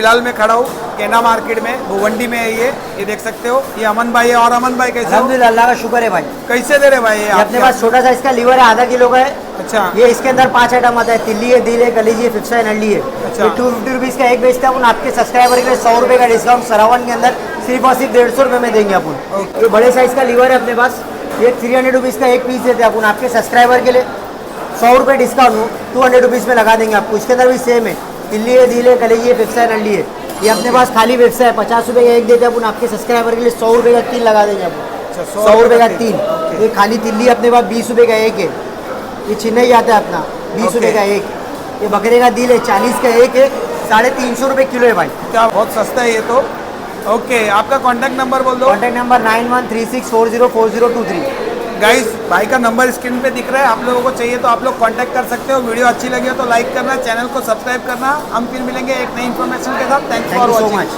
फिलहाल मैं खड़ा हूँ केना मार्केट में, भुवंडी में है ये देख सकते हो। ये अमन भाई है। और अमन भाई कैसे हो? अल्हम्दुलिल्लाह, अल्लाह का शुक्र है भाई। कैसे दे रहे भाई ये ये अपने पास छोटा साइज का लीवर है, आधा किलो का है। अच्छा, ये इसके अंदर 5 आइटम आता है। तिल्ली है, दिल है, कलीजी है, फिफ्सा है, नल्ली है। अच्छा। ये 250 रुपीज़ का एक बेचते हैं अपन। आपके सब्सक्राइबर के लिए 100 रुपये का डिस्काउंट सरावन के अंदर सिर्फ और सिर्फ 150 रुपये में देंगे अपन। ये बड़े साइज का लीवर है अपने पास। ये 300 रुपीज़ का एक पीस देते हैं अपन। आपके सब्सक्राइबर के लिए 100 रुपये डिस्काउंट 200 रुपीज़ में लगा देंगे आपको। इसके अंदर भी सेम है, तिल्ली है, दिल है, कलीजी है, फिफ्सा है, नल्ली है। ये अपने पास खाली व्यवसाय है, 50 रुपये का एक देते हैं अपन। आपके सब्सक्राइबर के लिए 100 रुपये का 3 लगा देंगे अपन। 100 रुपये का 3। ये खाली तिल्ली अपने पास 20 रुपये का एक है। ये छिन्ना ही आता है अपना 20 रुपये का एक। ये बकरे का दिल है 40 का एक है, 350 रुपये किलो है भाई। क्या बहुत सस्ता है ये तो। ओके, आपका कॉन्टैक्ट नंबर बोल दो। Contact number 9136404023। गाइस, भाई का नंबर स्क्रीन पे दिख रहा है। आप लोगों को चाहिए तो आप लोग कांटेक्ट कर सकते हो। वीडियो अच्छी लगी हो तो लाइक करना, चैनल को सब्सक्राइब करना। हम फिर मिलेंगे एक नई इन्फॉर्मेशन के साथ। Thanks thank for you so watching. Much.